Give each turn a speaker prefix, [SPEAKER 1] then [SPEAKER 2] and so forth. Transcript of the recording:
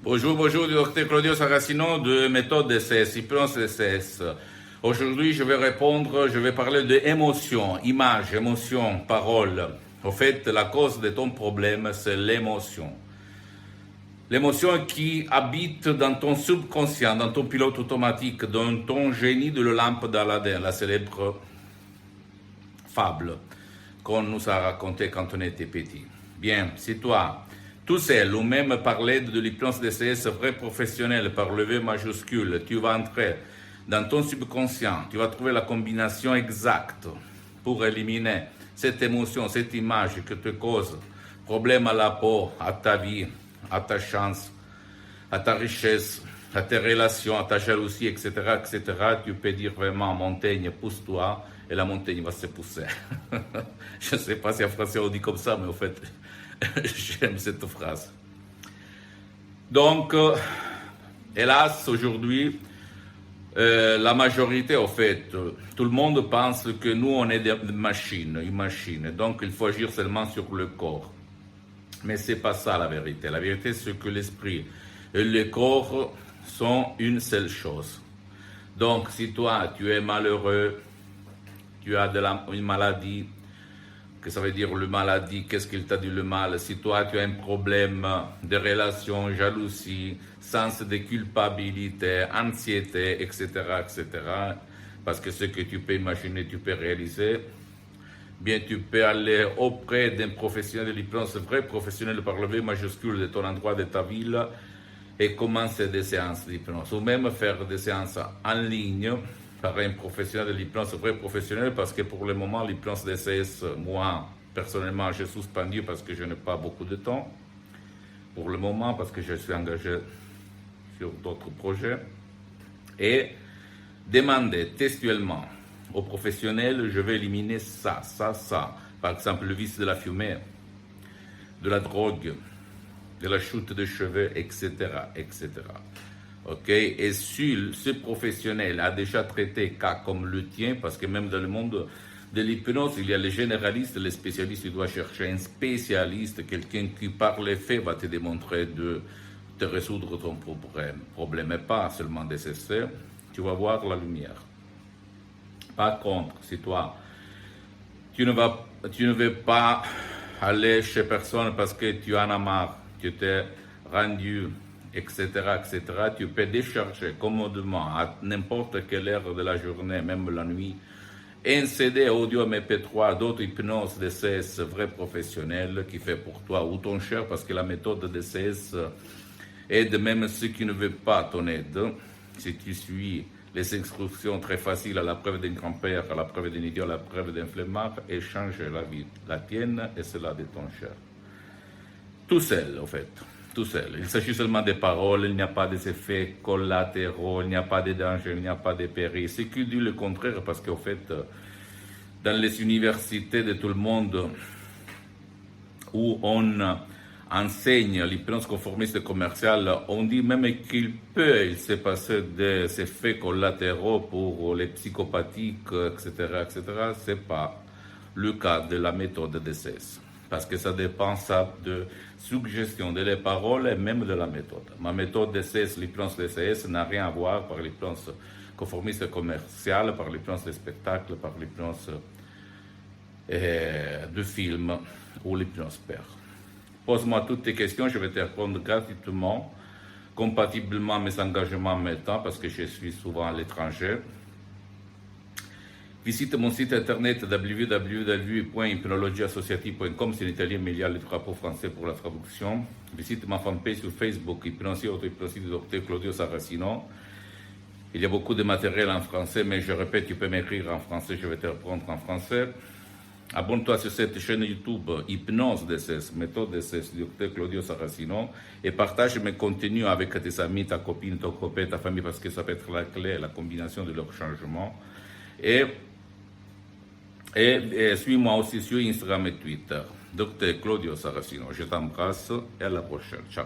[SPEAKER 1] Bonjour, bonjour, docteur Claudio Saracino de méthode DCS, hypnose DCS. Aujourd'hui, je vais parler de émotion, image, émotion, parole. Au fait, la cause de ton problème, c'est l'émotion. L'émotion qui habite dans ton subconscient, dans ton pilote automatique, dans ton génie de la lampe d'Aladin, la célèbre fable qu'on nous a racontée quand on était petit. Bien, si toi, tout seul, ou même par l'aide de l'hypnose DCS vrai professionnel par le V majuscule, tu vas entrer dans ton subconscient, tu vas trouver la combinaison exacte pour éliminer cette émotion, cette image que te cause problème à la peau, à ta vie, à ta chance, à ta richesse, à tes relations, à ta jalousie, etc., etc., tu peux dire vraiment, montagne, pousse-toi, et la montagne va se pousser. Je ne sais pas si en français on dit comme ça, mais en fait, j'aime cette phrase. Donc, hélas, aujourd'hui, la majorité, en fait, tout le monde pense que nous, on est une machine. Donc, il faut agir seulement sur le corps. Mais ce n'est pas ça la vérité. La vérité, c'est que l'esprit et le corps sont une seule chose. Donc, si toi, tu es malheureux, tu as une maladie, que ça veut dire le maladie, qu'est-ce qu'il t'a dit le mal? Si toi, tu as un problème de relation, jalousie, sens de culpabilité, anxiété, etc., etc., parce que ce que tu peux imaginer, tu peux réaliser, bien, tu peux aller auprès d'un professionnel de l'hypnose, vrai professionnel par le V majuscule de ton endroit, de ta ville, et commencer des séances d'hypnose, ou même faire des séances en ligne par un professionnel de l'hypnose, vrai professionnel, parce que pour le moment, l'hypnose DCS, moi, personnellement, j'ai suspendu parce que je n'ai pas beaucoup de temps, pour le moment, parce que je suis engagé sur d'autres projets, et demander textuellement aux professionnels, je vais éliminer ça, par exemple le vice de la fumée, de la drogue, de la chute de cheveux, etc., etc. Ok? Et si ce professionnel a déjà traité cas comme le tien, parce que même dans le monde de l'hypnose, il y a les généralistes, les spécialistes, tu dois chercher un spécialiste, quelqu'un qui par les faits va te démontrer de te résoudre ton problème, et pas seulement nécessaire, tu vas voir la lumière. Par contre, si toi, tu ne veux pas aller chez personne parce que tu en as marre, tu t'es rendu, etc., etc., tu peux décharger commodément à n'importe quelle heure de la journée, même la nuit, un CD audio MP3 d'autres hypnose DCS vrai professionnel qui fait pour toi ou ton cher, parce que la méthode DCS aide même ceux qui ne veulent pas ton aide. Si tu suis les instructions très faciles à la preuve d'un grand-père, à la preuve d'un idiot, à la preuve d'un flemmard, et change la vie, la tienne et celle de ton cher. Tout seul, en fait, tout seul. Il s'agit seulement des paroles, il n'y a pas d'effets collatéraux, il n'y a pas de danger, il n'y a pas de péril. C'est qui dit le contraire, parce qu'en fait, dans les universités de tout le monde, où on enseigne l'hypnose conformiste commerciale, on dit même qu'il il se passer des effets collatéraux pour les psychopathiques, etc., etc. Ce n'est pas le cas de la méthode DCS, parce que ça dépend de suggestion de les paroles et même de la méthode. Ma méthode DCS, l'hypnose DCS, n'a rien à voir par l'hypnose conformiste commerciale, par l'hypnose de spectacle, par l'hypnose de film ou l'hypnose père. Pose-moi toutes tes questions, je vais te répondre gratuitement, compatiblement à mes engagements en même temps, parce que je suis souvent à l'étranger. Visite mon site internet www.hypnologieassociative.com, c'est en italien, mais il y a le drapeau français pour la traduction. Visite ma fanpage sur Facebook, Hypnosie Auto-Hypnosie du Dr Claudio Saracino. Il y a beaucoup de matériel en français, mais je répète, tu peux m'écrire en français, je vais te répondre en français. Abonne-toi sur cette chaîne YouTube Hypnose DCS, méthode DCS du Dr Claudio Saracino, et partage mes contenus avec tes amis, ta copine, ton copain, ta famille, parce que ça peut être la clé, la combinaison de leurs changements. Et suis-moi aussi sur Instagram et Twitter. Dr Claudio Saracino, je t'embrasse et à la prochaine. Ciao.